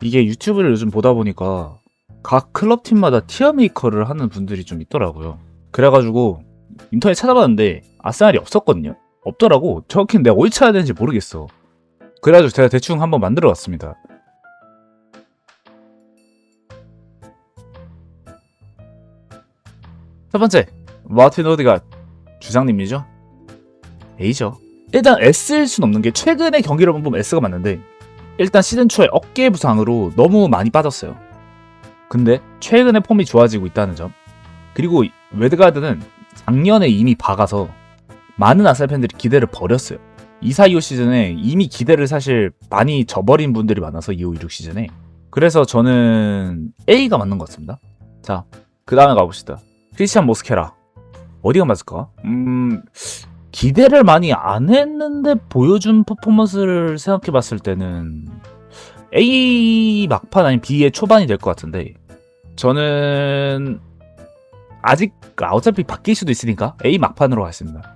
이게 유튜브를 요즘 보다 보니까 각 클럽팀마다 티어 메이커를 하는 분들이 좀 있더라고요. 그래가지고 인터넷 찾아봤는데 아스날이 없었거든요. 없더라고. 정확히 내가 어디 찾아야 되는지 모르겠어. 그래가지고 제가 대충 한번 만들어 왔습니다. 첫 번째, 마틴 오디가 주장님이죠. A죠. 일단 S일 순 없는 게 최근의 경기를 보면 S가 맞는데 일단 시즌 초에 어깨 부상으로 너무 많이 빠졌어요. 근데 최근에 폼이 좋아지고 있다는 점, 그리고 웨드가드는 작년에 이미 박아서 많은 아스날 팬들이 기대를 버렸어요. 2-4-25 시즌에 이미 기대를 사실 많이 저버린 분들이 많아서 25-26 시즌에. 그래서 저는 A가 맞는 것 같습니다. 자, 그 다음에 가봅시다. 크리스찬 모스케라 어디가 맞을까? 기대를 많이 안 했는데 보여준 퍼포먼스를 생각해봤을 때는 A 막판 아니면 B의 초반이 될 것 같은데, 저는 아직 어차피 바뀔 수도 있으니까 A 막판으로 가겠습니다.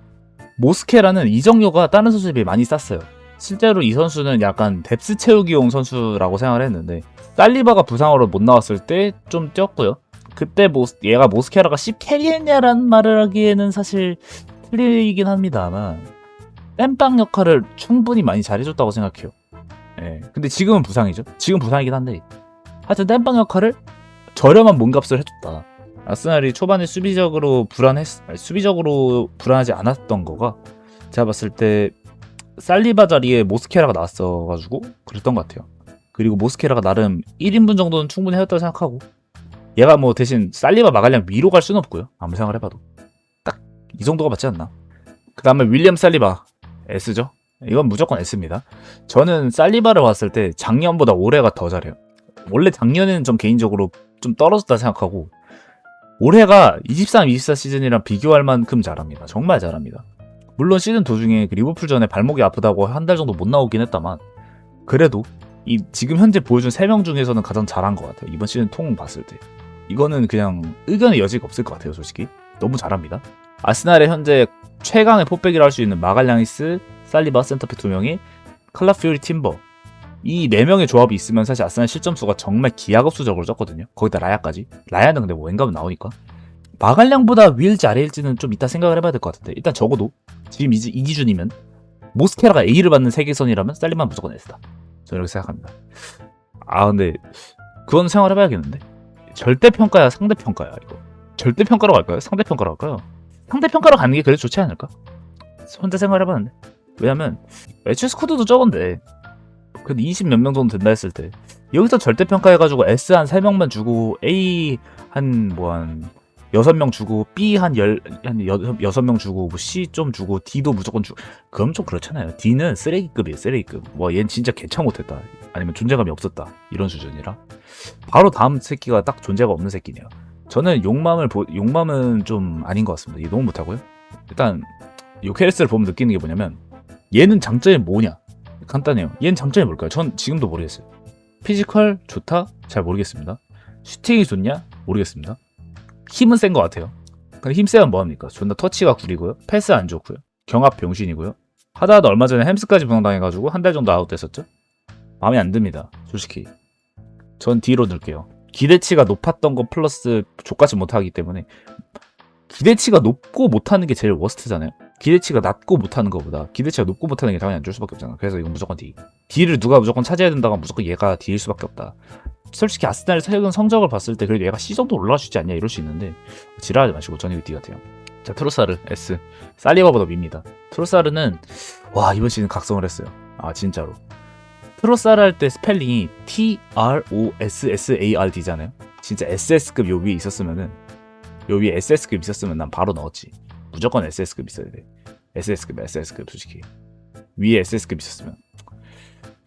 모스케라는 이적료가 다른 선수에 비해 많이 쌌어요. 실제로 이 선수는 약간 뎁스 채우기용 선수라고 생각을 했는데 살리바가 부상으로 못 나왔을 때 좀 뛰었고요. 그때 얘가 모스케라가 10 캐리했냐라는 말을 하기에는 사실 틀리긴 합니다만 땜빵 역할을 충분히 많이 잘해줬다고 생각해요. 예. 근데 지금은 부상이죠. 지금 부상이긴 한데 하여튼 땜빵 역할을 저렴한 몸값을 해줬다. 아스날이 초반에 수비적으로 불안하지 않았던 거가 제가 봤을 때 살리바 자리에 모스케라가 나왔어가지고 그랬던 것 같아요. 그리고 모스케라가 나름 1인분 정도는 충분히 해줬다고 생각하고, 얘가 뭐 대신 살리바 마갈량 위로 갈 수는 없고요. 아무 생각을 해봐도 딱 이 정도가 맞지 않나. 그 다음에 윌리엄 살리바 S죠. 이건 무조건 S입니다. 저는 살리바를 봤을 때 작년보다 올해가 더 잘해요. 원래 작년에는 좀 개인적으로 좀 떨어졌다 생각하고 올해가 23-24 시즌이랑 비교할 만큼 잘합니다. 정말 잘합니다. 물론 시즌 도중에 그 리버풀전에 발목이 아프다고 한 달 정도 못 나오긴 했다만 그래도 이 지금 현재 보여준 3명 중에서는 가장 잘한 것 같아요. 이번 시즌 통 봤을 때 이거는 그냥 의견의 여지가 없을 것 같아요. 솔직히 너무 잘합니다. 아스날의 현재 최강의 포백이라 할 수 있는 마갈량이스, 살리바 센터백 2명이 칼라피오리 팀버, 이 4명의 조합이 있으면 사실 아스날 실점수가 정말 기하급수적으로 적거든요. 거기다 라야까지. 라야는 근데 뭐 웬가면 나오니까. 마갈량보다 위일지 아래일지는 좀 이따 생각을 해봐야 될 것 같은데, 일단 적어도 지금 이 기준이면 모스케라가 A를 받는 세계선이라면 살리만 무조건 S다. 저는 이렇게 생각합니다. 근데 그건 생각을 해봐야겠는데, 절대평가야 상대평가야 이거. 절대평가로 갈까요? 상대평가로 갈까요? 상대평가로 가는 게 그래도 좋지 않을까? 혼자 생각을 해봤는데, 왜냐면 매치 스코드도 적은데 그 20 몇 명 정도 된다 했을 때 여기서 절대평가해가지고 S 한 3명만 주고 A 한 6명 주고 B 한 6명 주고 뭐 C 좀 주고 D도 무조건 주고 그럼 좀 그렇잖아요. D는 쓰레기급이에요. 쓰레기급. 얘는 진짜 개창 못했다 아니면 존재감이 없었다 이런 수준이라 바로 다음 새끼가 딱 존재가 없는 새끼네요. 저는 용맘은 좀 아닌 것 같습니다. 이게 너무 못하고요. 일단 요케레스를 보면 느끼는 게 뭐냐면 얘는 장점이 뭐냐? 간단해요. 얘는 장점이 뭘까요? 전 지금도 모르겠어요. 피지컬 좋다? 잘 모르겠습니다. 슈팅이 좋냐? 모르겠습니다. 힘은 센 것 같아요. 근데 힘 세면 뭐합니까? 존나 터치가 구리고요. 패스 안 좋고요. 경합 병신이고요. 하다하다 얼마 전에 햄스까지 부상당해가지고 한 달 정도 아웃됐었죠? 마음에 안 듭니다. 솔직히. 전 D로 넣을게요. 기대치가 높았던 거 플러스 족같이 못하기 때문에 기대치가 높고 못하는 게 제일 워스트잖아요. 기대치가 낮고 못하는 것보다 기대치가 높고 못하는 게 당연히 안 좋을 수밖에 없잖아. 그래서 이건 무조건 D. D를 누가 무조건 차지해야 된다고 하면 무조건 얘가 D일 수밖에 없다. 솔직히 아스날의 최근 성적을 봤을 때 그래도 얘가 C 정도 올라갈 수 있지 않냐 이럴 수 있는데 지랄하지 마시고 저는 이거 D 같아요. 자, 트로사르 S. 살리바보다 밉니다. 트로사르는 이번 시즌 각성을 했어요. 진짜로. 트로사르 할 때 스펠링이 TROSSARD잖아요. 진짜 SS급 요 위에 있었으면은 요 위에 SS급 있었으면 난 바로 넣었지. 무조건 SS급 있어야 돼. SS급 솔직히 위에 SS급 있었으면.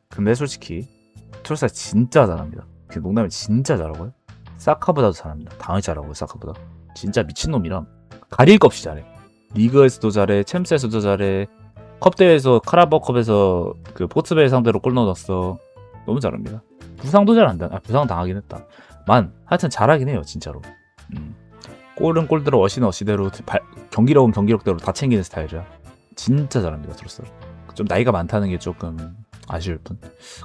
근데 솔직히 트로사르 진짜 잘합니다. 농담이 진짜 잘하고요. 사카보다도 잘합니다. 당연히 잘하고요. 사카보다 진짜 미친놈이라 가릴 거 없이 잘해. 리그에서도 잘해, 챔스에서도 잘해, 컵대회에서 카라바오컵에서 그 포츠벨 상대로 골 넣었어. 너무 잘합니다. 부상도 잘한다. 부상 당하긴 했다. 하여튼 잘하긴 해요 진짜로. 골은 골대로 어시는 어시대로 경기력은 경기력대로 다 챙기는 스타일이라 진짜 잘합니다. 트로사르. 좀 나이가 많다는 게 조금 아쉬울 뿐.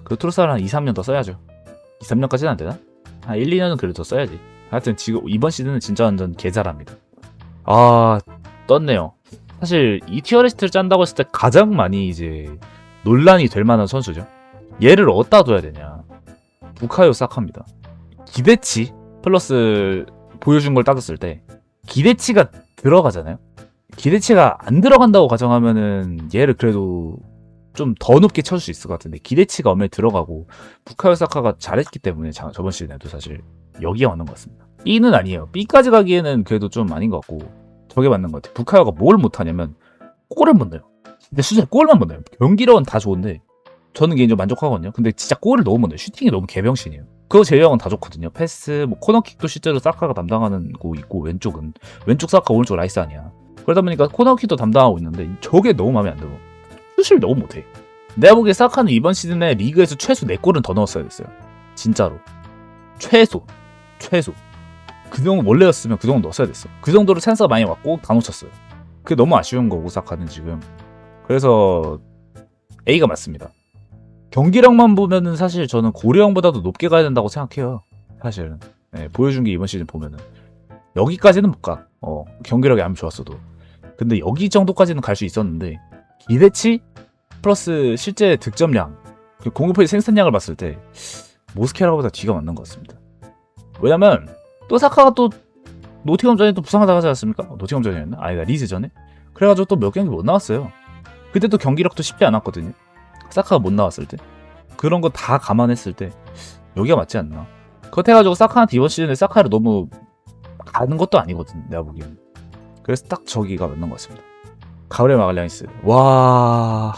그 트로사르 한 2-3년 더 써야죠. 2, 3년까지는 안 되나? 한 1, 2년은 그래도 더 써야지. 하여튼 지금 이번 시즌은 진짜 완전 개잘합니다. 아, 떴네요. 사실 이 티어리스트를 짠다고 했을 때 가장 많이 이제 논란이 될 만한 선수죠. 얘를 어디다 둬야 되냐. 부카요 사카입니다. 기대치 플러스 보여준 걸 따졌을 때 기대치가 들어가잖아요. 기대치가 안 들어간다고 가정하면은 얘를 그래도 좀 더 높게 쳐줄 수 있을 것 같은데 기대치가 엄연히 들어가고 부카요 사카가 잘했기 때문에 저번 시즌에도 사실 여기에 맞는 것 같습니다. B는 아니에요. B까지 가기에는 그래도 좀 아닌 것 같고 저게 맞는 것 같아요. 부카요가 뭘 못하냐면 골을 못 넣어요. 근데 진짜 골만 못 넣어요. 경기력은 다 좋은데 저는 개인적으로 만족하거든요. 근데 진짜 골을 너무 못 넣어요. 슈팅이 너무 개병신이에요. 그거 제외하고는 다 좋거든요. 패스, 뭐 코너킥도 실제로 사카가 담당하는 거 있고 왼쪽 사카 오른쪽 라이스 아니야. 그러다 보니까 코너킥도 담당하고 있는데 저게 너무 마음에 안 들어. 슛을 너무 못해. 내가 보기에 사카는 이번 시즌에 리그에서 최소 4골은 더 넣었어야 됐어요. 진짜로. 최소. 그 정도 원래였으면 그 정도 넣었어야 됐어. 그 정도로 찬스가 많이 왔고 다 놓쳤어요. 그게 너무 아쉬운 거고 사카는 지금. 그래서 A가 맞습니다. 경기력만 보면은 사실 저는 고려형보다도 높게 가야 된다고 생각해요. 사실은. 네, 보여준 게 이번 시즌 보면은 여기까지는 못 가. 경기력이 아무리 좋았어도. 근데 여기 정도까지는 갈 수 있었는데 기대치 플러스 실제 득점량, 공격포의 생산량을 봤을 때 모스케라보다 뒤가 맞는 것 같습니다. 왜냐면 또 사카가 또 노팅엄전에 또 부상을 당하지 않았습니까? 노팅엄전이었나? 아니다, 리즈전에? 그래가지고 또 몇 경기 못 나왔어요. 그때 또 경기력도 쉽지 않았거든요. 사카가 못 나왔을 때. 그런 거 다 감안했을 때 여기가 맞지 않나. 그렇게 해가지고 사카한테 이번 시즌에 사카를 너무 가는 것도 아니거든, 내가 보기에는. 그래서 딱 저기가 맞는 것 같습니다. 가브리엘 마갈량이스. 와,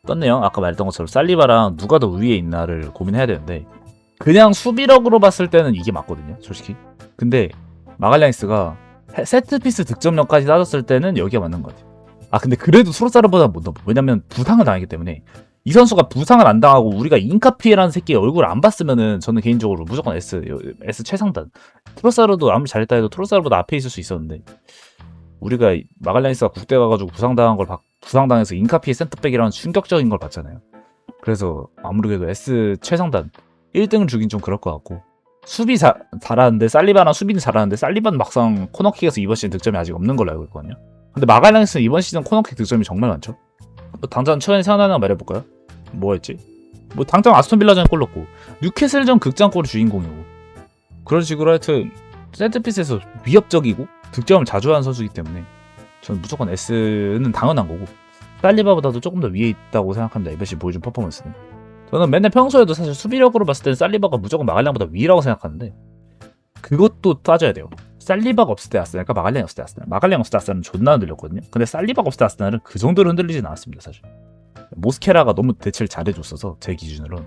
떴네요. 아까 말했던 것처럼 살리바랑 누가 더 위에 있나를 고민해야 되는데 그냥 수비력으로 봤을 때는 이게 맞거든요, 솔직히. 근데 마갈량이스가 세트피스 득점력까지 따졌을 때는 여기가 맞는 것 같아요. 아, 근데 그래도 트로사르보다 못 넘어. 왜냐면 부상을 당하기 때문에. 이 선수가 부상을 안 당하고 우리가 인카피에라는 새끼의 얼굴을 안 봤으면은 저는 개인적으로 무조건 S 최상단. 트로사르도 아무리 잘했다 해도 트로사르보다 앞에 있을 수 있었는데 우리가 마갈량이스가 국대 가가지고 부상당해서 인카피의 센터백이라는 충격적인 걸 봤잖아요. 그래서 아무래도 S 최상단 1등을 주긴 좀 그럴 것 같고 수비 잘하는데 살리바랑 수비는 잘하는데 살리바는 막상 코너킥에서 이번 시즌 득점이 아직 없는 걸로 알고 있거든요. 근데 마갈량이스는 이번 시즌 코너킥 득점이 정말 많죠. 뭐 당장 최근에 생각나는 거 말해볼까요? 뭐였지? 뭐 당장 아스톤빌라전에 골 넣고 뉴캐슬전 극장골 주인공이고 그런 식으로 하여튼 세트피스에서 위협적이고 득점을 자주 하는 선수이기 때문에 저는 무조건 S는 당연한 거고 살리바보다도 조금 더 위에 있다고 생각합니다. 이번 시즌 보여준 퍼포먼스는. 저는 맨날 평소에도 사실 수비력으로 봤을 때는 살리바가 무조건 마갈량보다 위라고 생각하는데 그것도 따져야 돼요. 살리바가 없을 때 아스날과 마갈량이 없을 때 아스날. 마갈량이 없을 때 아스날은 존나 흔들렸거든요. 근데 살리바가 없을 때 아스날은 그 정도로 흔들리진 않았습니다, 사실. 모스케라가 너무 대체를 잘해줬어서 제 기준으로는.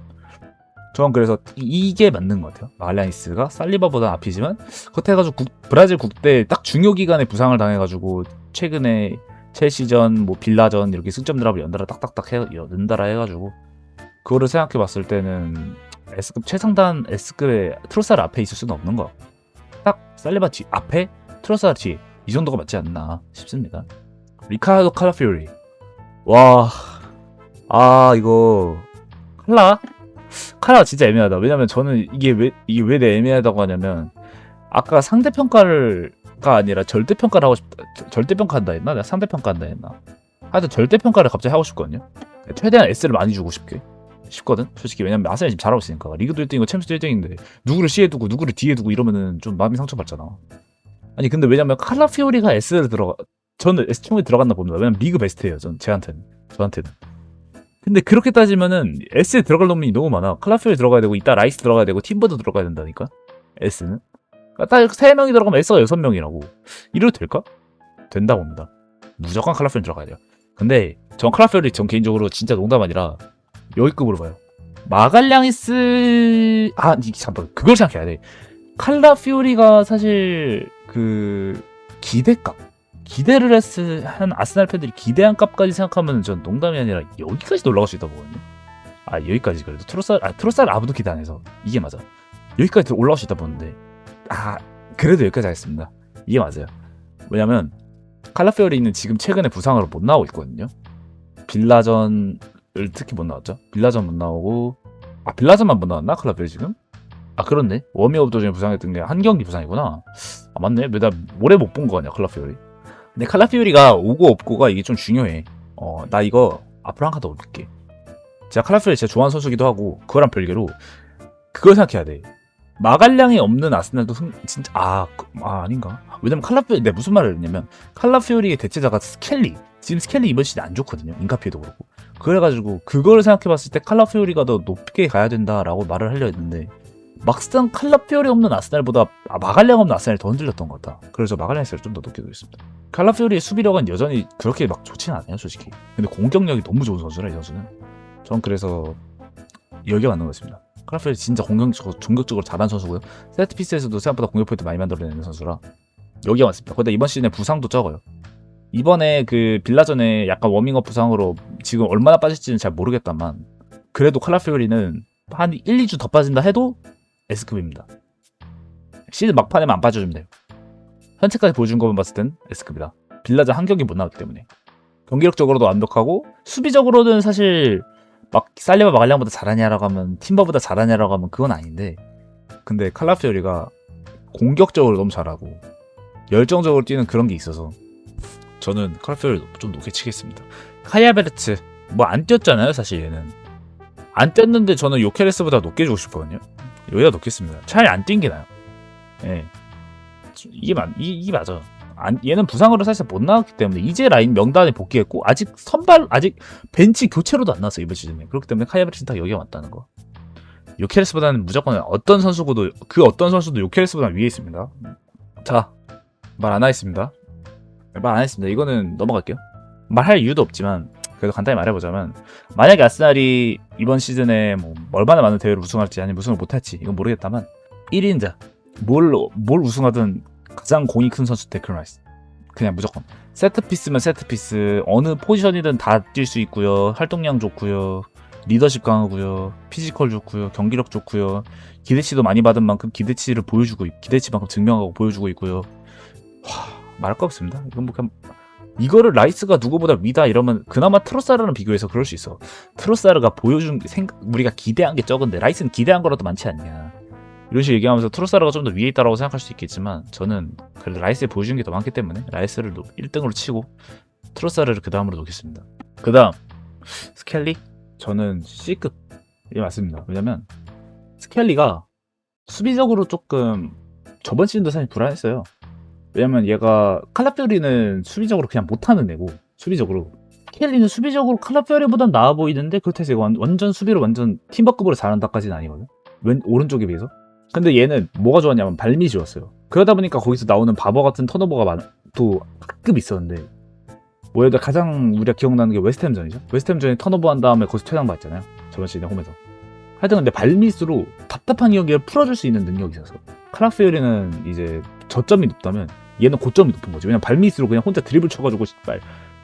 저는 그래서 이게 맞는 것 같아요. 마갈량이스가 살리바보다 앞이지만 그렇게 해가지고 브라질 국대 딱 중요 기간에 부상을 당해가지고 최근에 첼시전, 뭐 빌라전 이렇게 승점 드랍을 연달아 해가지고 그거를 생각해봤을 때는 S급 최상단 S급의 트로사르 앞에 있을 수는 없는 것 같고 딱 살리바 뒤 앞에 트로사르 뒤 이 정도가 맞지 않나 싶습니다. 리카르도 칼라피오리. 와, 이거 칼라 진짜 애매하다. 왜냐면 저는 이게 왜 애매하다고 하냐면 아까 상대평가가 아니라 절대평가를 하고 싶다. 절대평가한다 했나? 내가 상대평가한다 했나? 하여튼 절대평가를 갑자기 하고 싶거든요. 최대한 S를 많이 주고 싶거든. 솔직히 왜냐면 아스날이 지금 잘하고 있으니까. 리그도 1등이고 챔스도 1등인데 누구를 C에 두고 누구를 D에 두고 이러면은 좀 마음이 상처받잖아. 아니 근데 왜냐면 칼라피오리가 S를 저는 S 총에 들어갔나 봅니다. 왜냐면 리그 베스트예요. 저한테는. 근데 그렇게 따지면은 S에 들어갈 놈이 너무 많아. 칼라피오리 들어가야 되고 이따 라이스 들어가야 되고 팀버도 들어가야 된다니까. S는. 딱 3명이 들어가면 S가 6명이라고. 이래도 될까? 된다고 봅니다. 무조건 칼라피오리 들어가야 돼요. 근데 전 칼라피오리 전 개인적으로 진짜 농담 아니라 여기급으로 봐요. 마갈량이스 잠깐 그걸 생각해야 돼. 칼라피오리가 사실 그 기대를 한 아스날 팬들이 기대한 값까지 생각하면 전 농담이 아니라 여기까지 올라갈 수 있다고 보거든요. 여기까지 그래도 트로사르 아무도 기대 안 해서 이게 맞아. 여기까지 올라갈 수 있다 보는데 그래도 여기까지 하겠습니다. 이게 맞아요. 왜냐면 칼라피오리는 지금 최근에 부상으로 못 나오고 있거든요. 빌라전을 특히 못 나왔죠. 빌라전 못 나오고 빌라전만 못 나왔나? 칼라피오리 지금? 아 그렇네. 워밍업 도중에 부상했던 게 한 경기 부상이구나. 아 맞네. 왜 나 오래 못 본 거 아니야 칼라피오리. 근데 칼라피오리가 오고 없고가 이게 좀 중요해. 나 이거 앞으로 한 칸 더 올릴게. 제가 칼라피오리 진짜 좋아하는 선수기도 하고 그거랑 별개로 그걸 생각해야 돼. 마갈량이 없는 아스날도 진짜 아닌가? 왜냐면 칼라피오리 내가 무슨 말을 했냐면 칼라피오리의 대체자가 스켈리. 지금 스켈리 이번 시즌 안 좋거든요. 인카피에도 그렇고. 그래가지고 그걸 생각해봤을 때 칼라피오리가 더 높게 가야 된다라고 말을 하려 했는데 막상 칼라피오리 없는 아스날보다 마갈량 없는 아스날이 더 흔들렸던 것 같다. 그래서 마갈량 스를 좀 더 높게 두겠습니다. 칼라피오리의 수비력은 여전히 그렇게 막 좋지는 않아요, 솔직히. 근데 공격력이 너무 좋은 선수라 이 선수는. 전 그래서 여기가 맞는 것 같습니다. 칼라피오리 진짜 공격적으로 잘하는 선수고요. 세트피스에서도 생각보다 공격 포인트 많이 만들어내는 선수라 여기가 맞습니다. 근데 이번 시즌에 부상도 적어요. 이번에 그 빌라전에 약간 워밍업 부상으로 지금 얼마나 빠질지는 잘 모르겠다만 그래도 칼라피오리는 한 1, 2주 더 빠진다 해도 S급입니다. 시즌 막판에만 안 빠져주면 돼요. 현재까지 보여준 것만 봤을 땐 S급이다. 빌라전 한 경기 못 나왔기 때문에. 경기력적으로도 완벽하고 수비적으로는 사실 막 살리바 마갈량보다 잘하냐라고 하면 팀버보다 잘하냐라고 하면 그건 아닌데 근데 칼라피오리가 공격적으로 너무 잘하고 열정적으로 뛰는 그런 게 있어서 저는 칼라피오리 좀 높게 치겠습니다. 카이아베르츠 뭐 안 뛰었잖아요 사실 얘는. 안 뛰었는데 저는 요케레스보다 높게 주고 싶거든요. 여기다 놓겠습니다. 차라리 안 뛴 게 나아요. 예. 이게 맞아. 얘는 부상으로 사실 못 나왔기 때문에 이제 라인 명단에 복귀했고 아직 벤치 교체로도 안 나왔어 이번 시즌에. 그렇기 때문에 카이아베르츠는 다 여기에 왔다는 거. 요케레스보다는 무조건 어떤 선수도 요케레스보다 위에 있습니다. 자, 말 안 하겠습니다. 말 안 하겠습니다. 이거는 넘어갈게요. 말할 이유도 없지만 그래도 간단히 말해보자면 만약에 아스날이 이번 시즌에 뭐 얼마나 많은 대회를 우승할지 아니면 우승을 못할지 이건 모르겠다만 1인자 뭘 우승하든 가장 공이 큰 선수 데클 라이스. 그냥 무조건 세트피스면 세트피스 어느 포지션이든 다 뛸 수 있고요. 활동량 좋고요. 리더십 강하고요. 피지컬 좋고요. 경기력 좋고요. 기대치도 많이 받은 만큼 기대치만큼 증명하고 보여주고 있고요. 말할 거 없습니다. 이건 뭐 그냥 이거를 라이스가 누구보다 위다 이러면 그나마 트로사르랑 비교해서 그럴 수 있어. 트로사르가 보여준 우리가 기대한 게 적은데 라이스는 기대한 거라도 많지 않냐. 이런 식으로 얘기하면서 트로사르가 좀 더 위에 있다고 생각할 수 있겠지만 저는 그래도 라이스에 보여준 게 더 많기 때문에 라이스를 1등으로 치고 트로사르를 그 다음으로 놓겠습니다. 그 다음 스켈리? 저는 C급 이게 맞습니다. 왜냐면 스켈리가 수비적으로 조금 저번 시즌도 사실 불안했어요. 왜냐면 얘가 칼라피오리는 수비적으로 그냥 못하는 애고 수비적으로 스켈리는 수비적으로 칼라피오리보단 나아 보이는데 그렇다고 해서 완전 수비로 완전 팀버급으로 잘한다까지는 아니거든. 오른쪽에 비해서. 근데 얘는 뭐가 좋았냐면 발밑이 좋았어요. 그러다 보니까 거기서 나오는 바보 같은 턴오버가 또 가끔 있었는데 뭐 예를 들어 가장 우리가 기억나는 게 웨스트햄전이죠. 웨스트햄전에 턴오버 한 다음에 거기서 퇴장 받았잖아요. 저번 시즌에 홈에서. 하여튼 근데 발밑으로 답답한 경기를 풀어줄 수 있는 능력이 있어서 칼라피오리는 이제 저점이 높다면 얘는 고점이 높은 거지. 왜냐면 발밑으로 그냥 혼자 드리블 쳐가지고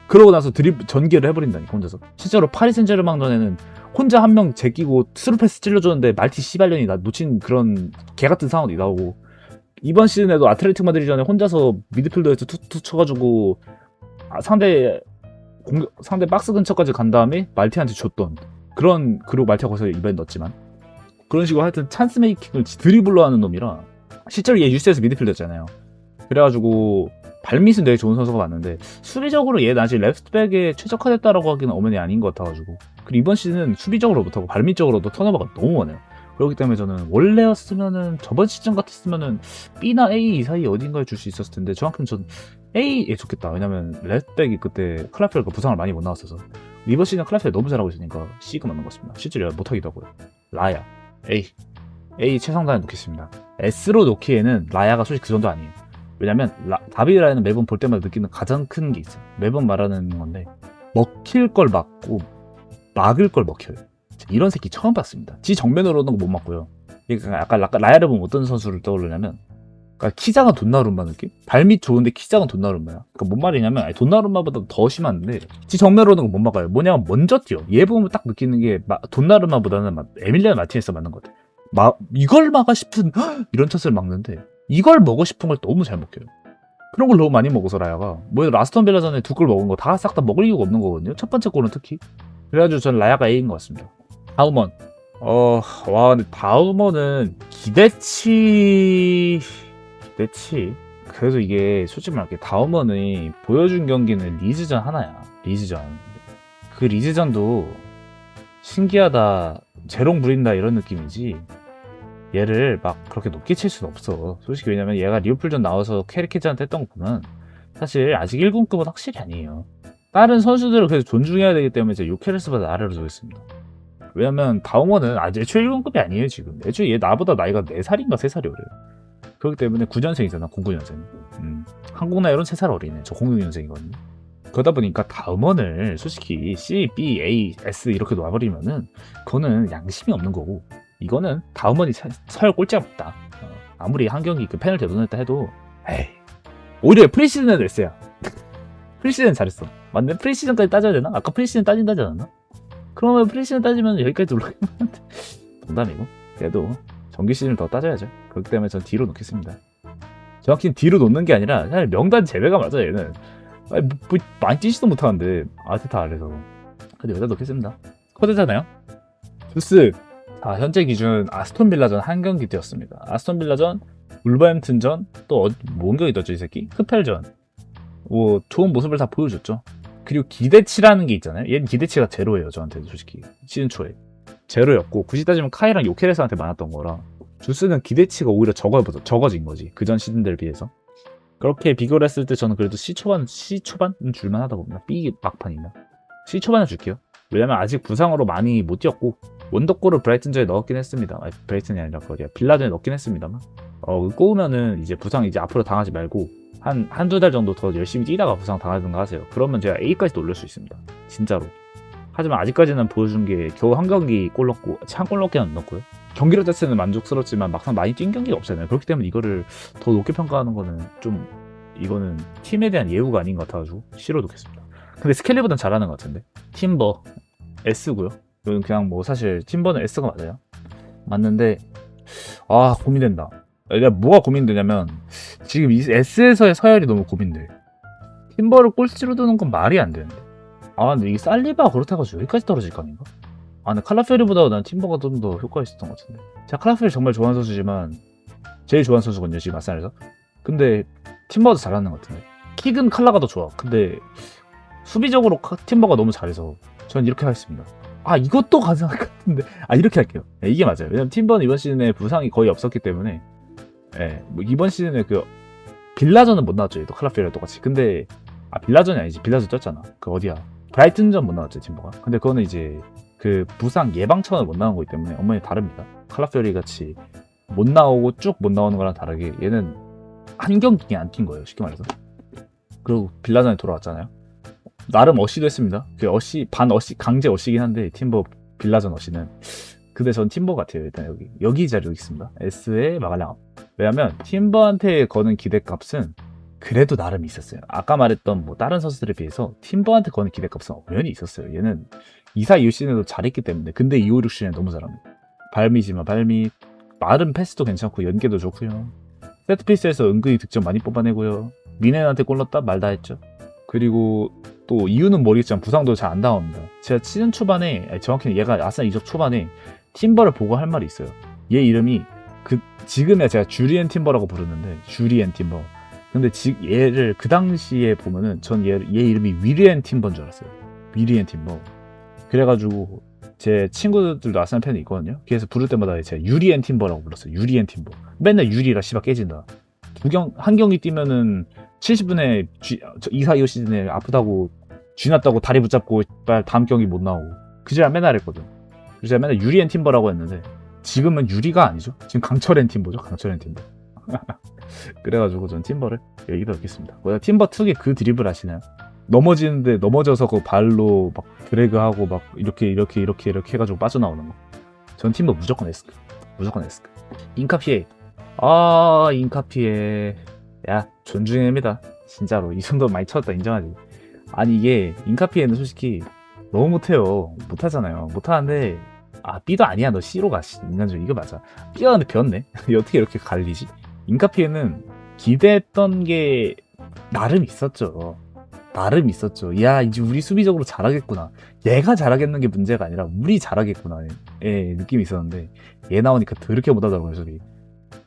그러고 나서 전개를 해버린다니까 혼자서. 실제로 파리 생제르맹전에는 혼자 한 명 제끼고 스루패스 찔러줬는데 말티 씨발년이 놓친 그런 개같은 상황이 나오고 이번 시즌에도 아틀레티코 마드리드전에 혼자서 미드필더에서 투투 쳐가지고 상대 박스 근처까지 간 다음에 말티한테 줬던 그리고 말티가 거기서 이번에 넣었지만 그런 식으로 하여튼 찬스 메이킹을 드리블로 하는 놈이라 실제로 얘 유스에서 미드필더였잖아요. 그래가지고 발밑은 되게 좋은 선수가 맞는데 수비적으로 얘는 아직 레프트백에 최적화됐다라고 하기는 어머니 아닌 것 같아가지고 그리고 이번 시즌은 수비적으로 못하고 발밑적으로도 턴오버가 너무 많아요. 그렇기 때문에 저는 원래였으면은 저번 시즌 같았으면은 B나 A 사이 어딘가에 줄 수 있었을 텐데 정확히는 전 A에 좋겠다. 왜냐면 레프트백이 그때 클라피오리가 부상을 많이 못 나왔어서 이번 시즌 클라피오리 너무 잘하고 있으니까 C가 맞는 것 같습니다. 실제로 못하기도 하고요. 라야 A 최상단에 놓겠습니다. S로 놓기에는 라야가 솔직히 그 정도 아니에요. 왜냐면 다비드 라야는 매번 볼 때마다 느끼는 가장 큰 게 있어요. 매번 말하는 건데 먹힐 걸 막고 막을 걸 먹혀요. 이런 새끼 처음 봤습니다. 지 정면으로 오는 거 못 막고요. 약간 라야를 보면 어떤 선수를 떠오르냐면 그러니까 키 작은 돈나룸마 느낌? 발밑 좋은데 키 작은 돈나룸마야. 그러니까 뭔 말이냐면 돈나룸마보다 더 심한데 지 정면으로 오는 거 못 막아요. 뭐냐면 먼저 뛰어. 얘 보면 딱 느끼는 게 돈나룸마보다는 에밀리아노 마티네스가 맞는 것 같아. 이걸 막아 싶은 이런 찬스를 막는데 이걸 먹고 싶은 걸 너무 잘 먹혀요. 그런 걸 너무 많이 먹어서 라야가 뭐 라스톤 빌라전에 2골 먹은 거 싹 다 먹을 이유가 없는 거거든요. 첫 번째 골은 특히. 그래가지고 저는 라야가 A인 것 같습니다. 다음원 근데 다음어는 기대치. 그래도 이게 솔직히 말할게 다음어는 보여준 경기는 리즈전 하나야. 리즈전. 그 리즈전도 신기하다, 재롱 부린다 이런 느낌이지. 얘를 막 그렇게 높게 칠 수는 없어. 솔직히 왜냐면 얘가 리오풀전 나와서 캐릭해즈한테 했던 거 보면 사실 아직 1군급은 확실히 아니에요. 다른 선수들을 그래서 존중해야 되기 때문에 이제 요케레스보다 아래로 두겠습니다. 왜냐면 다음어는 아직 애초에 1군급이 아니에요 지금. 애초에 얘 나보다 나이가 4살인가 3살이 어려요. 그렇기 때문에 9년생이잖아 09년생. 한국 나이로는 3살 어리네. 저 06년생이거든요. 그러다 보니까 다음원을 솔직히 C, B, A, S 이렇게 놔버리면은 그거는 양심이 없는 거고, 이거는 다음원이 서열 꼴찌가 맞다. 아무리 한 경기 그 펜을 대도냈다 해도 에이, 오히려 프리시즌은 S야. 프리시즌 잘했어. 맞네. 프리시즌까지 따져야 되나? 아까 프리시즌 따진다지 않았나? 그러면 프리시즌 따지면 여기까지 올라가면 농담이고, 그래도 정규 시즌을 더 따져야죠. 그렇기 때문에 전 D로 놓겠습니다. 정확히 D로 놓는 게 아니라 사실 명단 제외가 맞아. 얘는 아니, 뭐 많이 뛰지도 못하는데 아테타 아래서. 근데 여기다 놓겠습니다. 코드잖아요. 주스. 현재 기준 아스톤 빌라전 한 경기 뛰었습니다. 아스톤 빌라전, 울버햄튼전, 또 뭔 경기 뛰었죠 이 새끼? 흡펠전. 뭐 좋은 모습을 다 보여줬죠. 그리고 기대치라는 게 있잖아요. 얘는 기대치가 제로예요 저한테도 솔직히. 시즌 초에 제로였고, 굳이 따지면 카이랑 요케레스한테 많았던 거라 주스는 기대치가 오히려 적어진 거지 그전 시즌들에 비해서. 그렇게 비교를 했을 때 저는 그래도 C 초반은 줄만하다고 봅니다. B 막판이나 C 초반을 줄게요. 왜냐면 아직 부상으로 많이 못 뛰었고, 원더골을 브라이튼전에 넣었긴 했습니다. 아니, 브라이튼이 아니라 빌라전에 넣었긴 했습니다만, 꼬우면은 이제 부상 이제 앞으로 당하지 말고 한두 달 정도 더 열심히 뛰다가 부상 당하든가 하세요. 그러면 제가 A까지도 올릴 수 있습니다. 진짜로. 하지만 아직까지는 보여준 게 겨우 한 경기 골 넣고, 한 골 넣게 안 넣고요. 경기력 자체는 만족스럽지만 막상 많이 뛴 경기가 없잖아요. 그렇기 때문에 이거를 더 높게 평가하는 거는 좀, 이거는 팀에 대한 예우가 아닌 것 같아가지고 C로 놓겠습니다. 근데 스켈리보단 잘하는 것 같은데. 팀버 S고요. 이건 그냥 뭐 사실 팀버는 S가 맞아요. 맞는데 고민된다. 내가 뭐가 고민되냐면 지금 이 S에서의 서열이 너무 고민돼. 팀버를 꼴찌로 두는 건 말이 안 되는데. 근데 이게 살리바가 그렇다고 해서 여기까지 떨어질 거 아닌가? 근데 칼라페리보다 난 팀버가 좀 더 효과가 있었던 것 같은데. 제가 칼라페리 정말 좋아하는 선수지만 제일 좋아하는 선수거든요 지금 아스날에서. 근데 팀버가 더 잘하는 것 같은데. 킥은 칼라가 더 좋아. 근데 수비적으로 팀버가 너무 잘해서 전 이렇게 하겠습니다. 이것도 가능할 것 같은데. 이렇게 할게요. 네, 이게 맞아요. 왜냐면 팀버는 이번 시즌에 부상이 거의 없었기 때문에, 뭐 이번 시즌에 그 빌라전은 못 나왔죠. 또 칼라페리랑 똑같이. 근데 빌라전이 아니지. 빌라전 떴잖아. 그 어디야? 브라이튼전 못 나왔죠 팀버가. 근데 그거는 이제 그 부상 예방 차원을 못 나온 거기 때문에 엄연히 다릅니다. 칼라페리 같이 못 나오고 쭉 못 나오는 거랑 다르게 얘는 한 경기 안 뛴 거예요. 쉽게 말해서. 그리고 빌라전에 돌아왔잖아요. 나름 어시도 했습니다. 그 어시 반 어시 강제 어시긴 한데 팀버 빌라전 어시는. 근데 전 팀버 같아요. 일단 여기 자리 여기 있습니다. S의 마갈랑. 왜냐면 팀버한테 거는 기대값은 그래도 나름 있었어요. 아까 말했던 뭐 다른 선수들에 비해서 팀버한테 거는 기대값은 엄연히 있었어요. 얘는 2사 2호 시즌에도 잘했기 때문에. 근데 2호 6 시즌에 너무 잘합니다. 발미지만 발미, 빠른 패스도 괜찮고 연계도 좋고요. 세트피스에서 은근히 득점 많이 뽑아내고요. 미넨한테 골 넣었다 말다 했죠. 그리고 또 이유는 모르겠지만 부상도 잘 안 당합니다. 제가 시즌 초반에, 정확히는 얘가 아스날 이적 초반에 팀버를 보고 할 말이 있어요. 얘 이름이 지금의 제가 주리엔 팀버라고 부르는데, 주리엔 팀버. 근데 얘를 그 당시에 보면은 전 얘 이름이 위리엔 팀버인 줄 알았어요. 위리엔 팀버. 그래가지고 제 친구들도 아스날 팬이 있거든요. 그래서 부를 때마다 제가 유리엔 팀버라고 불렀어요. 유리엔 팀버. 맨날 유리라 씨발 깨진다. 한 경기 뛰면은 70분에 2사 2호 시즌에 아프다고 쥐났다고 다리 붙잡고 다음 경기 못 나오고 그지라 맨날 했거든. 그래서 제가 맨날 유리엔 팀버라고 했는데 지금은 유리가 아니죠. 지금 강철엔 팀버죠. 강철엔 팀버. 그래가지고 전 팀버를 여기다 넣겠습니다. 팀버 특유의 그 드리블 아시나요? 넘어지는데 넘어져서 그 발로 막 드래그하고 막 이렇게 해가지고 빠져나오는 거. 전 팀버 무조건 에스크. 무조건 에스크. 인카피에. 인카피에. 야, 존중합니다. 진짜로. 이 정도 많이 쳤다 인정하지. 이게 인카피에는 솔직히 너무 못해요. 못하잖아요. 못하는데 B도 아니야. 너 C로 가. 인간적으로 이거 맞아. B가 근데 변네. 어떻게 이렇게 갈리지? 인카피에는 기대했던 게 나름 있었죠. 나름 있었죠. 야, 이제 우리 수비적으로 잘하겠구나. 얘가 잘하겠는 게 문제가 아니라 우리 잘하겠구나. 예, 느낌이 있었는데 얘 나오니까 더럽게 못하더라고요, 수비.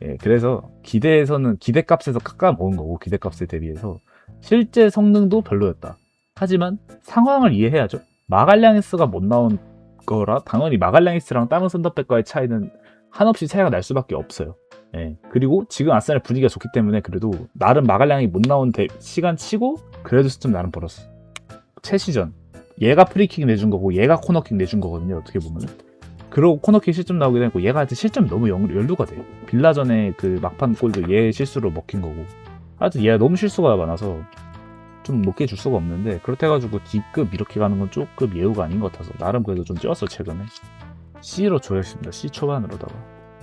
예, 그래서 기대에서는 기대값에서 깎아 먹은 거고 기대값에 대비해서 실제 성능도 별로였다. 하지만 상황을 이해해야죠. 마갈량이스가 못 나온 거라 당연히 마갈량이스랑 다른 센터백과의 차이는 한없이 차이가 날 수밖에 없어요. 예. 그리고 지금 아스날 분위기가 좋기 때문에 그래도 나름 마갈량이 못 나온 시간 치고 그래도 좀 나름 벌었어. 최시전 얘가 프리킥 내준 거고 얘가 코너킥 내준 거거든요. 어떻게 보면. 그러고 코너킥 실점 나오게 되고 얘가 하여튼 실점이 너무 연루가 돼요. 빌라전에 그 막판 골도 얘 실수로 먹힌 거고 하여튼 얘가 너무 실수가 많아서 좀 높게 줄 수가 없는데 그렇다해가지고 D급 이렇게 가는 건 조금 예우가 아닌 것 같아서 나름 그래도 좀 찌었어 최근에. C로 줘야겠습니다. C 초반으로다가.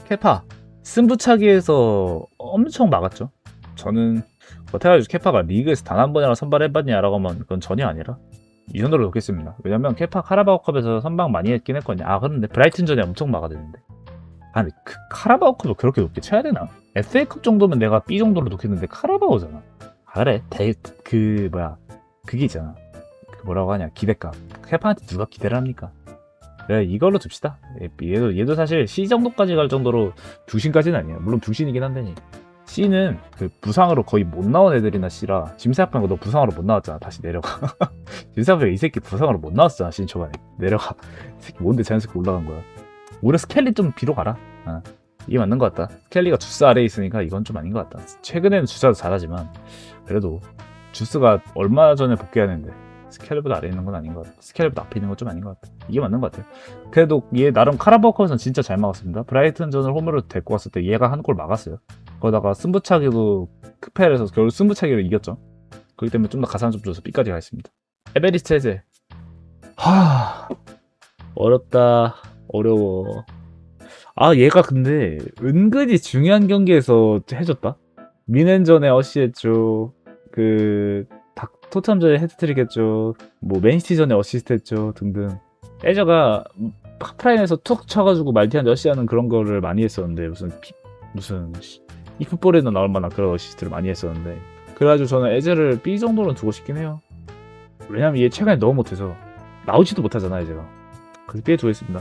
케파 승부차기에서 엄청 막았죠. 저는 그렇다해가지고 케파가 리그에서 단 한 번이나 선발해봤냐라고 하면 그건 전혀 아니라 이 정도로 놓겠습니다. 왜냐면 케파 카라바오컵에서 선방 많이 했긴 했거든요. 아 그런데 브라이튼전에 엄청 막아대는데. 아 근데 그 카라바오컵을 그렇게 높게 쳐야 되나? FA컵 정도면 내가 B 정도로 놓겠는데 카라바오잖아. 아 그래 그게 있잖아. 그 뭐라고 하냐 기대값. 케파한테 누가 기대를 합니까? 그래 이걸로 둡시다. 얘도 사실 C 정도까지 갈 정도로 중신까지는 아니에요. 물론 중신이긴 한데 C는 그 부상으로 거의 못 나온 애들이나 C라 짐사학병 너 부상으로 못 나왔잖아. 다시 내려가. 짐사학병 이 새끼 부상으로 못 나왔잖아. 시즌 초반에 내려가. 이 새끼 뭔데 자연스럽게 올라간 거야. 올해 스켈리 좀 비로 가라. 이게 맞는 것 같다. 스켈리가 주스 아래에 있으니까 이건 좀 아닌 것 같다. 최근에는 주스도 잘하지만 그래도 주스가 얼마 전에 복귀하는데 스켈리보다 아래에 있는 건 아닌 것 같아. 스켈리보다 앞에 있는 건 좀 아닌 것 같아. 이게 맞는 것 같아요. 그래도 얘 나름 카라바오컵에서는 진짜 잘 막았습니다. 브라이튼전을 홈으로 데리고 갔을 때 얘가 한 골 막았어요. 거기다가 승부차기도 크펠에서 결국 승부차기로 이겼죠. 그렇기 때문에 좀 더 가산 좀 줘서 B까지 가겠습니다. 에베리스 해제. 어렵다. 어려워. 아 얘가 근데 은근히 중요한 경기에서 해줬다. 미넨전에 어시했죠. 토트넘전에 헤드트릭 했죠. 뭐 맨시티전에 어시스트 했죠. 등등. 에저가 하프라인에서 툭 쳐가지고 말티한테 어시하는 그런 거를 많이 했었는데 무슨 이 풋볼에는 나올 만한 그런 어시스트를 많이 했었는데 그래가지고 저는 에제를 B 정도는 두고 싶긴 해요. 왜냐면 얘 최근에 너무 못해서 나오지도 못하잖아 에제가. 그래서 B에 두겠습니다.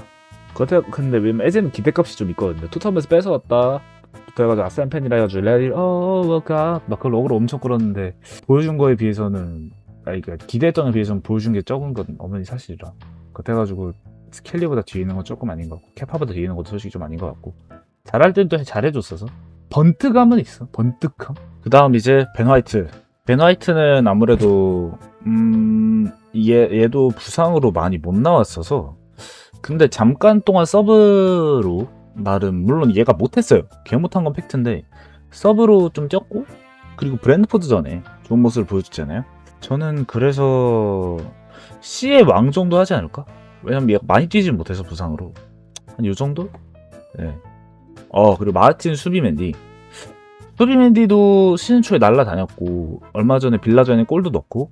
근데 왜냐면 에제는 기대값이 좀 있거든요. 토트넘에서 뺏어왔다 그래가지고 아스날 팬이라 해가지고 레디 워카 막 그걸 어그로 엄청 끌었는데 보여준 거에 비해서는 그러니까 기대했던 거에 비해서는 보여준 게 적은 건 어머니 사실이라 그래가지고 스켈리보다 뒤에 있는 건 조금 아닌 것 같고 케파보다 뒤에 있는 것도 솔직히 좀 아닌 것 같고 잘할 땐 또 잘해줬어서 번뜩함은 있어. 번뜩함. 그 다음 이제 벤 화이트. 벤 화이트는 아무래도 얘도 부상으로 많이 못 나왔어서 근데 잠깐 동안 서브로 나름 물론 얘가 못했어요. 걔 못한 건 팩트인데 서브로 좀 쪘고 그리고 브랜드포드 전에 좋은 모습을 보여줬잖아요. 저는 그래서 C의 왕 정도 하지 않을까? 왜냐면 얘가 많이 뛰지 못해서 부상으로 한 요 정도? 네. 그리고 마틴 수비맨디도 시즌 초에 날라다녔고 얼마 전에 빌라전에 골도 넣고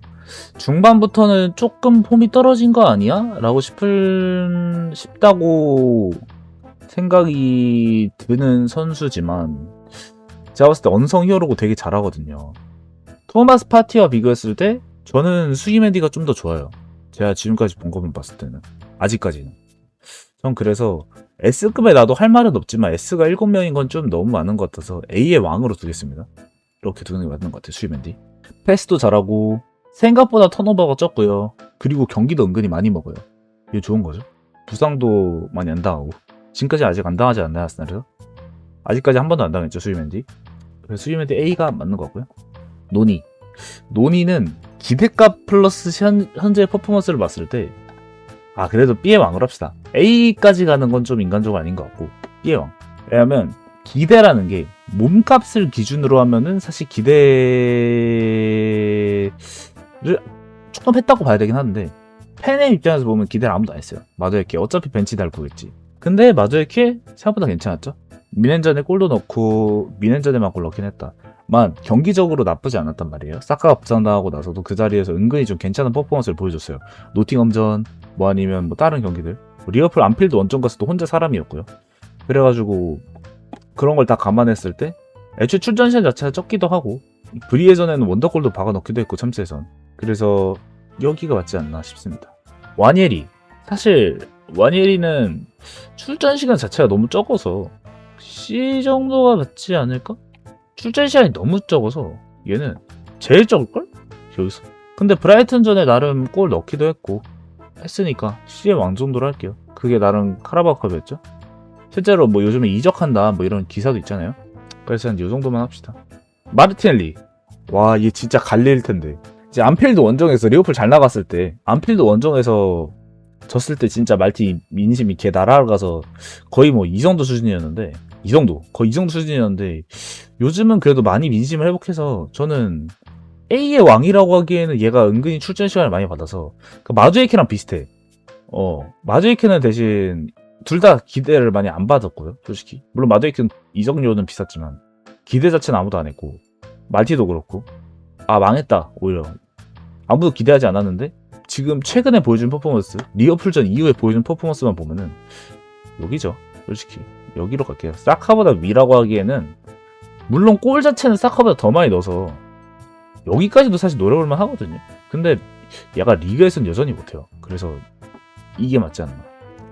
중반부터는 조금 폼이 떨어진 거 아니야? 라고 싶다고 생각이 드는 선수지만 제가 봤을 때 언성 히어로고 되게 잘하거든요. 토마스 파티와 비교했을 때 저는 수기맨디가 좀 더 좋아요. 제가 지금까지 본 것만 봤을 때는 아직까지는 전 그래서 S급에 나도 할 말은 없지만 S가 7명인 건 좀 너무 많은 것 같아서 A의 왕으로 두겠습니다. 이렇게 두는 게 맞는 것 같아요. 수기맨디 패스도 잘하고 생각보다 턴오버가 적고요. 그리고 경기도 은근히 많이 먹어요. 이게 좋은 거죠. 부상도 많이 안 당하고 지금까지 아직 안 당하지 않나요? 아스날에서? 아직까지 한 번도 안 당했죠. 수비맨디. 그래서 수비맨디 A가 맞는 것 같고요. 노니는 기대값 플러스 현재 퍼포먼스를 봤을 때 그래도 B의 왕으로 합시다. A까지 가는 건 좀 인간적으로 아닌 것 같고 B의 왕. 왜냐면 기대라는 게 몸값을 기준으로 하면은 사실 기대를 조금 했다고 봐야 되긴 하는데 팬의 입장에서 보면 기대를 아무도 안 했어요. 마도에케 어차피 벤치 달고겠지. 근데 마도에케 생각보다 괜찮았죠. 미넨전에 골도 넣고 미넨전에만 골 넣긴 했다. 경기적으로 나쁘지 않았단 말이에요. 사카가 부상당하고 나서도 그 자리에서 은근히 좀 괜찮은 퍼포먼스를 보여줬어요. 노팅엄전 아니면 다른 경기들 리버풀 안필드 원정 갔을 때 혼자 사람이었고요. 그래가지고 그런 걸 다 감안했을 때 애초에 출전 시간 자체가 적기도 하고 브리에전에는 원더골도 박아 넣기도 했고 참스에선 그래서 여기가 맞지 않나 싶습니다. 와니에리. 사실 와니에리는 출전 시간 자체가 너무 적어서 C 정도가 맞지 않을까? 출전 시간이 너무 적어서 얘는 제일 적을걸? 여기서. 근데 브라이튼전에 나름 골 넣기도 했으니까 C의 왕 정도로 할게요. 그게 나름 카라바오컵이었죠. 실제로 뭐 요즘에 이적한다 뭐 이런 기사도 있잖아요. 그래서 한 요 정도만 합시다. 마르티넬리. 와, 얘 진짜 갈릴 텐데. 이제 안필드 원정에서 리버풀 잘 나갔을 때, 안필드 원정에서 졌을 때 진짜 말티 민심이 개 날아가서 거의 뭐 이 정도 수준이었는데, 거의 이 정도 수준이었는데, 요즘은 그래도 많이 민심을 회복해서 저는 A의 왕이라고 하기에는 얘가 은근히 출전 시간을 많이 받아서 그 마두에케랑 비슷해. 마두에케는 대신 둘 다 기대를 많이 안 받았고요, 솔직히. 물론 마두에케는 이적료는 비쌌지만 기대 자체는 아무도 안 했고, 말티도 그렇고. 아, 망했다. 오히려 아무도 기대하지 않았는데 지금 최근에 보여준 퍼포먼스, 리버풀전 이후에 보여준 퍼포먼스만 보면은 여기죠. 솔직히 여기로 갈게요. 사카보다 위라고 하기에는 물론 골 자체는 사카보다 더 많이 넣어서 여기까지도 사실 노려볼만 하거든요. 근데 얘가 리그에서는 여전히 못해요. 그래서 이게 맞지 않나.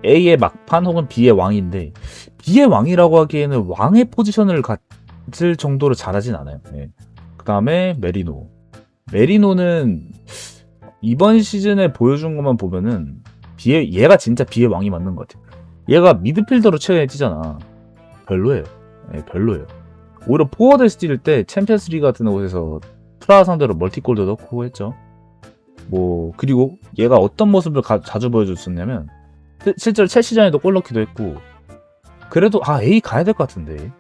A의 막판 혹은 B의 왕인데 B의 왕이라고 하기에는 왕의 포지션을 가질 정도로 잘하진 않아요. 네. 그 다음에 메리노는 이번 시즌에 보여준 것만 보면은 얘가 진짜 B의 왕이 맞는 것 같아요. 얘가 미드필더로 최근에 뛰잖아. 별로예요. 네, 별로예요. 오히려 포워드에서 뛸 때 챔피언스 리그 같은 곳에서 프라하 상대로 멀티골도 넣고 했죠. 뭐 그리고 얘가 어떤 모습을 자주 보여줬었냐면 실제로 첼시전에도 골 넣기도 했고. 그래도 A 가야 될 것 같은데.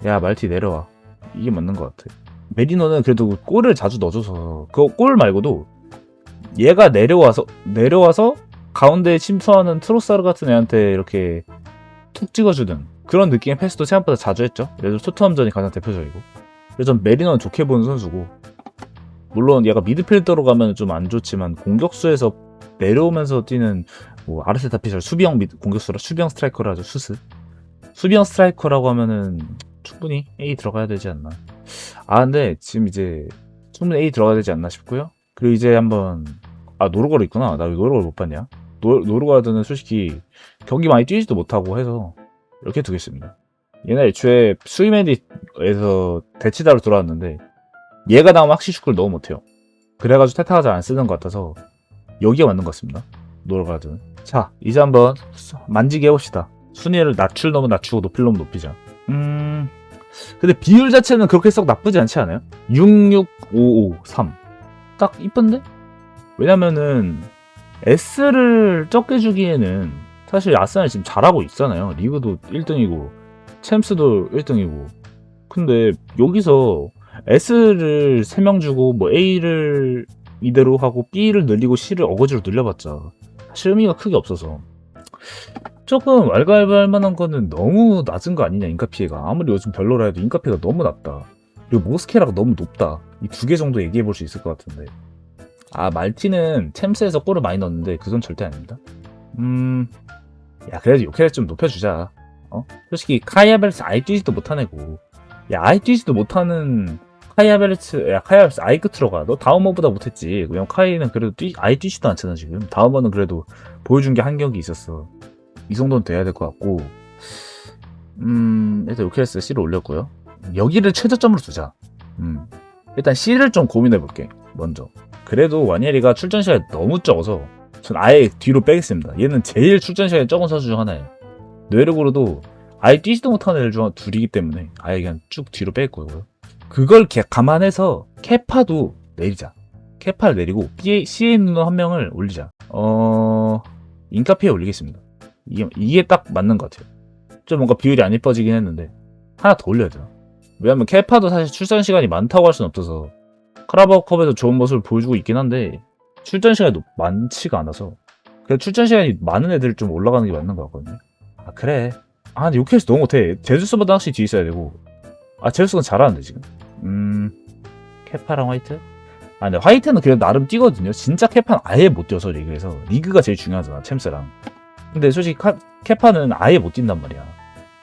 야 말티 내려와. 이게 맞는 것 같아. 메리노는 그래도 골을 자주 넣어줘서 그 골 말고도 얘가 내려와서 가운데에 침투하는 트로사르 같은 애한테 이렇게 툭 찍어주는 그런 느낌의 패스도 생각보다 자주 했죠. 예를 들어 토트넘전이 가장 대표적이고. 그래서 전 메리노는 좋게 보는 선수고, 물론 얘가 미드필더로 가면 좀 안 좋지만 공격수에서 내려오면서 뛰는 뭐 아르테타 피셜 수비형 공격수라 수비형 스트라이커라죠. 수비형 스트라이커라고 하면은 충분히 A 들어가야 되지 않나. 근데 지금 이제 충분히 A 들어가야 되지 않나 싶고요. 그리고 이제 한번 노르가드 있구나. 나 왜 노르가드 못 봤냐? 노르가드는 솔직히 경기 많이 뛰지도 못하고 해서 이렇게 두겠습니다. 얘는 애초에 수이맨디에서 대치다로 들어왔는데 얘가 나오면 확실히 축구를 너무 못해요. 그래가지고 테타가 잘 안 쓰는 것 같아서 여기가 맞는 것 같습니다. 노르가드는. 자, 이제 한번 만지게 해봅시다. 순위를 낮출 놈은 낮추고 높일 놈은 높이자. 근데 비율 자체는 그렇게 썩 나쁘지 않지 않아요? 66553 딱 이쁜데? 왜냐면은 S를 적게 주기에는 사실 아스날이 지금 잘하고 있잖아요. 리그도 1등이고 챔스도 1등이고. 근데 여기서 S를 3명 주고 뭐 A를 이대로 하고 B를 늘리고 C를 어거지로 늘려봤자 사실 의미가 크게 없어서 조금 왈가왈부할 만한 거는 너무 낮은 거 아니냐. 인카피해가 아무리 요즘 별로라 해도 인카피해가 너무 낮다. 그리고 모스케라가 너무 높다. 이 두 개 정도 얘기해 볼 수 있을 것 같은데. 말티는 챔스에서 골을 많이 넣었는데 그건 절대 아닙니다. 야 그래도 요케를 좀 높여주자. 솔직히 카이 하베르츠 아예 뛰지도 못한 애고, 아예 뛰지도 못하는 카이 하베르츠 아예 끝으로 가. 너 다우머보다 못했지. 왜냐면 카이는 그래도 아예 뛰지도 않잖아 지금. 다우머는 그래도 보여준 게 한 경기 있었어. 이 정도는 돼야 될 것 같고, 일단 요케레스 C를 올렸고요. 여기를 최저점으로 두자. 일단 C를 좀 고민해볼게. 먼저. 그래도 와니에리가 출전 시간이 너무 적어서 전 아예 뒤로 빼겠습니다. 얘는 제일 출전 시간이 적은 선수 중 하나예요. 뇌력으로도 아예 뛰지도 못하는 애들 중 둘이기 때문에 아예 그냥 쭉 뒤로 뺄 거고요. 그걸 감안해서 케파도 내리자. 케파를 내리고 C에 있는 한 명을 올리자. 인카피에 올리겠습니다. 이게 딱 맞는 것 같아요. 좀 뭔가 비율이 안 예뻐지긴 했는데 하나 더 올려야 돼요. 왜냐면 케파도 사실 출전 시간이 많다고 할 수는 없어서 카라바오컵에서 좋은 모습을 보여주고 있긴 한데 출전 시간이 많지가 않아서 그냥 출전 시간이 많은 애들 좀 올라가는 게 맞는 것 같거든요. 그래. 근데 요케스 너무 못해. 제주스보다 확실히 뒤에 있어야 되고. 제주스는 잘하는데 지금. 케파랑 화이트? 근데 화이트는 그래도 나름 뛰거든요. 진짜 케파는 아예 못 뛰어서 리그에서. 리그가 제일 중요하잖아, 챔스랑. 근데 솔직히 케파는 아예 못 뛴단 말이야.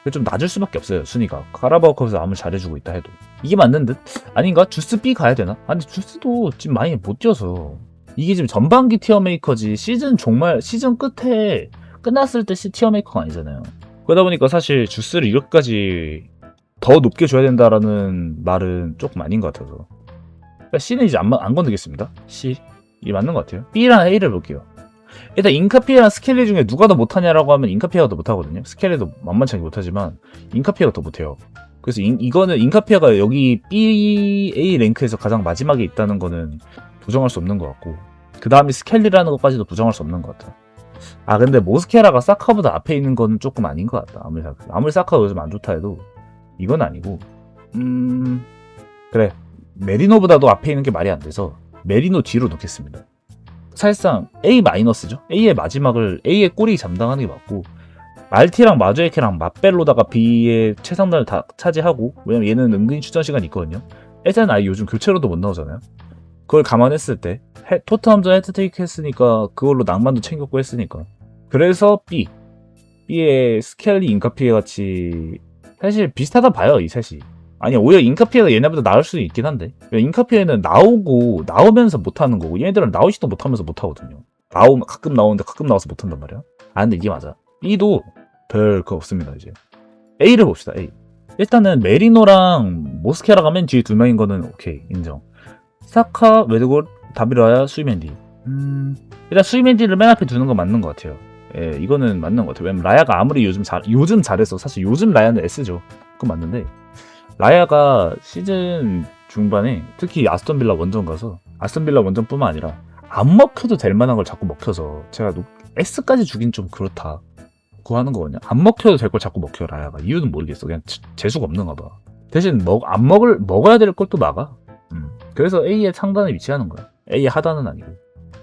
그 좀 낮을 수밖에 없어요. 순위가. 카라바오컵에서 아무리 잘해주고 있다 해도 이게 맞는 듯? 아닌가? 주스 B 가야 되나? 아니 주스도 지금 많이 못 뛰어서 이게 지금 전반기 티어메이커지 시즌 끝에 끝났을 때 티어메이커가 아니잖아요. 그러다 보니까 사실 주스를 이렇게까지 더 높게 줘야 된다라는 말은 조금 아닌 것 같아서 그러니까 C는 이제 안 건드겠습니다. C 이게 맞는 것 같아요. B랑 A를 볼게요. 일단 인카피에랑 스켈리 중에 누가 더 못하냐라고 하면 인카피에가 더 못하거든요. 스켈리도 만만치 않게 못하지만 인카피에가 더 못해요. 그래서 이거는 인카피에가 여기 BA 랭크에서 가장 마지막에 있다는 거는 부정할 수 없는 것 같고 그 다음에 스켈리라는 것까지도 부정할 수 없는 것 같아요. 아 근데 모스케라가 사카보다 앞에 있는 거는 조금 아닌 것 같다. 아무리 사카가 요즘 안 좋다 해도 이건 아니고 그래 메리노보다도 앞에 있는 게 말이 안 돼서 메리노 뒤로 놓겠습니다. 사실상 A-죠. A의 마지막을 A의 꼬리 담당하는 게 맞고 말티랑 마조에케랑 맞벨로다가 B의 최상단을 다 차지하고 왜냐면 얘는 은근히 출전 시간이 있거든요. 일단 아예 요즘 교체로도 못 나오잖아요. 그걸 감안했을 때 토트넘전 헤트트릭 했으니까 그걸로 낭만도 챙겼고 했으니까 그래서 B의 스켈리 인카피에 같이 사실 비슷하다 봐요 이 셋이. 아니 오히려 인카피에가 얘네보다 나을 수도 있긴 한데 인카피에는 나오면서 못하는 거고 얘네들은 나오지도 못하면서 못하거든요. 가끔 나오는데 가끔 나와서 못한단 말이야. 아 근데 이게 맞아. B도 별 거 없습니다. 이제 A를 봅시다. A 일단은 메리노랑 모스케라가 맨 뒤에 두 명인 거는 오케이 인정. 사카, 웨드골, 다비라야, 수이맨디. 일단 수이맨디를 맨 앞에 두는 건 맞는 것 같아요. 예, 이거는 맞는 것 같아요. 왜냐면 라야가 아무리 요즘 잘했어. 사실 요즘 라야는 S죠. 그건 맞는데 라야가 시즌 중반에 특히 아스톤빌라 원정 가서 아스톤빌라 원정뿐만 아니라 안 먹혀도 될 만한 걸 자꾸 먹혀서 제가 S까지 주긴 좀 그렇다. 그거 하는 거거든요. 안 먹혀도 될 걸 자꾸 먹혀 라야가. 이유는 모르겠어. 그냥 재수가 없는가 봐. 대신 먹어야 될 걸 또 막아. 그래서 A의 상단에 위치하는 거야. A의 하단은 아니고.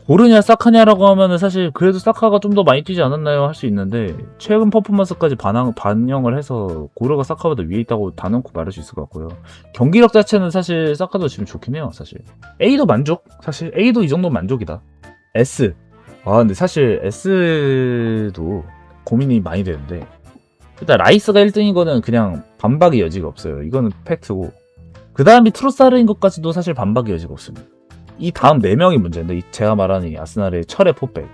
고르냐 사카냐라고 하면은 사실 그래도 사카가 좀 더 많이 뛰지 않았나요? 할 수 있는데 최근 퍼포먼스까지 반영을 해서 고르가 사카보다 위에 있다고 단언코 말할 수 있을 것 같고요. 경기력 자체는 사실 사카도 지금 좋긴 해요. 사실 A도 만족. 사실 A도 이 정도 만족이다. S 근데 사실 S도 고민이 많이 되는데 일단 라이스가 1등인 거는 그냥 반박의 여지가 없어요. 이거는 팩트고 그 다음이 트로사르인 것까지도 사실 반박의 여지가 없습니다. 이 다음 4명이 문제인데 제가 말하는 이 아스날의 철의 포백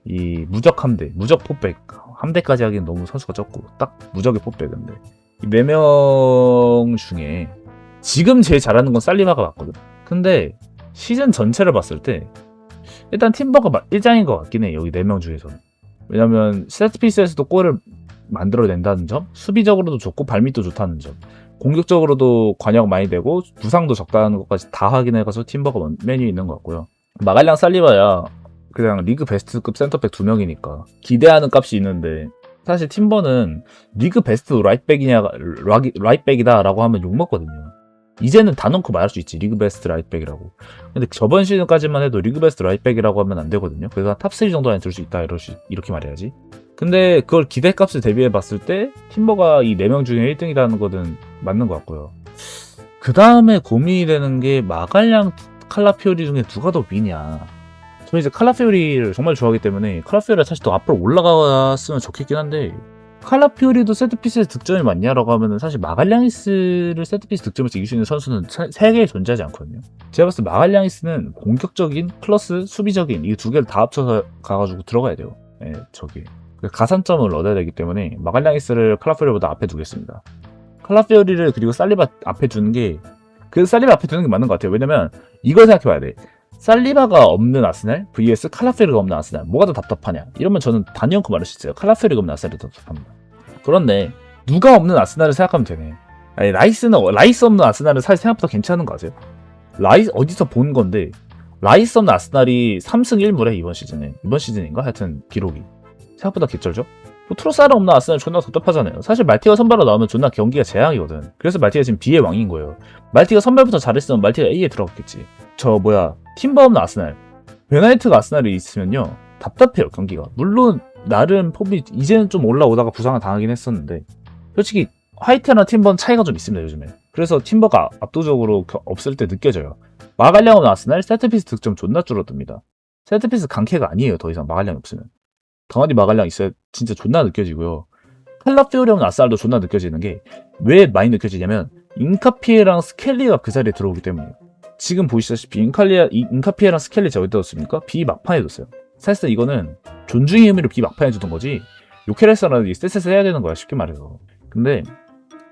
이 무적 포백 함대까지 하기엔 너무 선수가 적고 딱 무적의 포백인데 이 4명 중에 지금 제일 잘하는 건 살리바가 맞거든. 근데 시즌 전체를 봤을 때 일단 팀버가 1장인 것 같긴 해. 여기 4명 중에서는. 왜냐면 세트피스에서도 골을 만들어낸다는 점, 수비적으로도 좋고 발밑도 좋다는 점, 공격적으로도 관여가 많이 되고 부상도 적다는 것까지 다 확인해가서 팀버가 메뉴에 있는 것 같고요. 마갈량 살리바야 그냥 리그 베스트급 센터백 2명이니까 기대하는 값이 있는데 사실 팀버는 리그 베스트 라이트백이다 라고 하면 욕먹거든요. 이제는 다 넣고 말할 수 있지. 리그 베스트 라이트백이라고. 근데 저번 시즌까지만 해도 리그 베스트 라이트백이라고 하면 안 되거든요. 그래서 탑3 정도 안에 들 수 있다 이렇게 말해야지. 근데 그걸 기대값을 대비해 봤을 때 팀버가 이 4명 중에 1등이라는 거는 맞는 것 같고요. 그 다음에 고민이 되는 게 마갈량 칼라피오리 중에 누가 더 위냐. 저는 이제 칼라피오리를 정말 좋아하기 때문에 칼라피오리가 사실 더 앞으로 올라갔으면 좋겠긴 한데 칼라피오리도 세트피스에서 득점이 많냐라고 하면은 사실 마갈량이스를 세트피스 득점에서 이길 수 있는 선수는 세계에 존재하지 않거든요. 제가 봤을 때 마갈량이스는 공격적인 플러스 수비적인 이 두 개를 다 합쳐서 가가지고 들어가야 돼요. 예, 저기 가산점을 얻어야 되기 때문에 마갈량이스를 칼라피오리보다 앞에 두겠습니다. 칼라피오리를 그리고 살리바 앞에 두는 게 그래서 살리바 앞에 두는 게 맞는 것 같아요. 왜냐면 이걸 생각해봐야 돼. 살리바가 없는 아스날 vs 칼라피오리가 없는 아스날 뭐가 더 답답하냐 이러면 저는 단연코 말할 수 있어요. 칼라피오리가 없는 아스날이 더 답답합니다. 그런데 누가 없는 아스날을 생각하면 되네. 아니, 라이스 없는 아스날은 사실 생각보다 괜찮은 거 아세요? 라이스 어디서 본 건데 라이스 없는 아스날이 3승 1무래 이번 시즌인가? 하여튼 기록이 생각보다 개쩔죠? 트로사르 없는 아스날 존나 답답하잖아요. 사실 말티가 선발로 나오면 존나 경기가 재앙이거든. 그래서 말티가 지금 B의 왕인 거예요. 말티가 선발부터 잘했으면 말티가 A에 들어갔겠지. 팀버 없는 아스날 베나이트가 아스날에 있으면요 답답해요 경기가. 물론 나름 폼이 이제는 좀 올라오다가 부상을 당하긴 했었는데 솔직히 화이트나 팀버는 차이가 좀 있습니다 요즘에. 그래서 팀버가 압도적으로 없을 때 느껴져요. 마갈량 없는 아스날 세트피스 득점 존나 줄어듭니다. 세트피스 강캐가 아니에요 더 이상 마갈량이 없으면. 당연히 마갈량 있어야 진짜 존나 느껴지고요. 칼라피오리 없는 아스날도 존나 느껴지는 게 왜 많이 느껴지냐면 인카피에랑 스켈리가 그 자리에 들어오기 때문이에요. 지금 보시다시피 인카피에랑 스켈리 제가 어디다 뒀습니까? B 막판에 뒀어요. 사실상 이거는 존중의 의미로 B 막판에 두던 거지 요케레스라는 스탯에서 해야 되는 거야, 쉽게 말해서. 근데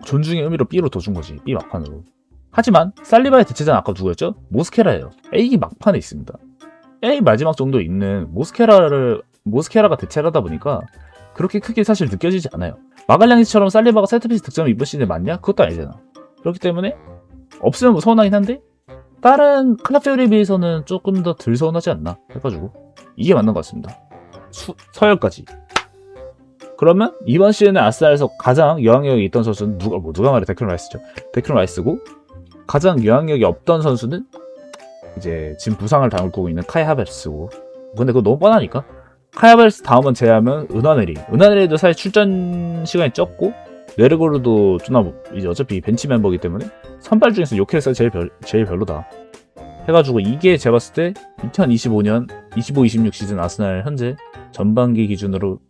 존중의 의미로 B로 둬준 거지, B 막판으로. 하지만 살리바의 대체자는 아까 누구였죠? 모스케라예요. A 막판에 있습니다. A 마지막 정도 있는 모스케라가 대체를 하다 보니까 그렇게 크게 사실 느껴지지 않아요. 마갈량이처럼 살리바가 세트피스 득점을 이번 시즌에 맞냐? 그것도 아니잖아. 그렇기 때문에 없으면 뭐 서운하긴 한데 다른 클라피오리에 비해서는 조금 더 덜 서운하지 않나 해가지고 이게 맞는 것 같습니다. 서열까지. 그러면 이번 시즌에 아스날에서 가장 영향력이 있던 선수는 누가 말해? 데클런 라이스죠. 데클런 라이스고 가장 영향력이 없던 선수는 이제 지금 부상을 당하고 있는 카이 하베르스고. 근데 그거 너무 뻔하니까 카이 하베르스 다음은 제외하면 은하네리도 사실 출전 시간이 적고 네르고르도 존나 이제 어차피 벤치 멤버이기 때문에 선발 중에서 요케레스가 제일 별로다 해가지고 이게 제가 봤을 때 2025년 25-26 시즌 아스날 현재 전반기 기준으로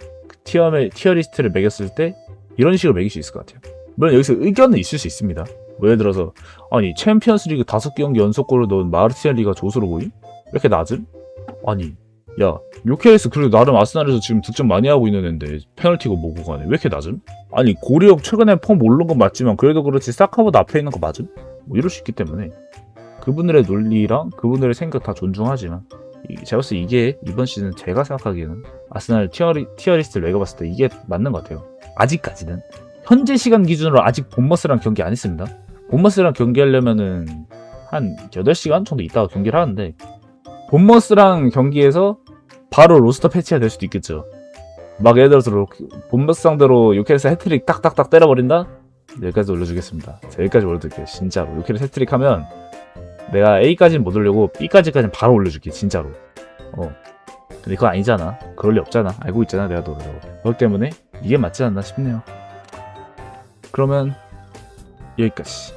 티어리스트를 매겼을 때 이런 식으로 매길 수 있을 것 같아요. 물론 여기서 의견은 있을 수 있습니다. 뭐 예를 들어서 아니 챔피언스리그 5경기 연속골을 넣은 마르티엘리가 조수로 보임? 왜 이렇게 낮음? 아니 야 요케레스 그래도 나름 아스날에서 지금 득점 많이 하고 있는 애인데 페널티고 뭐고 가네 왜 이렇게 낮음? 아니 고리역 최근에 폼 오른 건 맞지만 그래도 그렇지 사카보다 앞에 있는 거 맞음? 뭐 이럴 수 있기 때문에 그분들의 논리랑 그분들의 생각 다 존중하지만 제가 봤을 때 이게 이번 시즌 제가 생각하기에는 아스날 티어리스트를 매겨봤을 때 이게 맞는 것 같아요. 아직까지는 현재 시간 기준으로 아직 본머스랑 경기 안 했습니다. 본머스랑 경기하려면은 한 8시간 정도 있다가 경기를 하는데 본머스랑 경기에서 바로 로스터 패치가 될 수도 있겠죠. 막 예를 들어서 본머스 상대로 요케레스 해트릭 딱딱딱 때려버린다? 여기까지 올려주겠습니다. 여기까지 올려드릴게요. 진짜로 요케레스 해트릭 하면 내가 A까지는 못 올리고 B까지는 바로 올려줄게 진짜로. 근데 그거 아니잖아. 그럴 리 없잖아. 알고 있잖아 내가 너를. 그렇기 때문에 이게 맞지 않나 싶네요. 그러면 여기까지.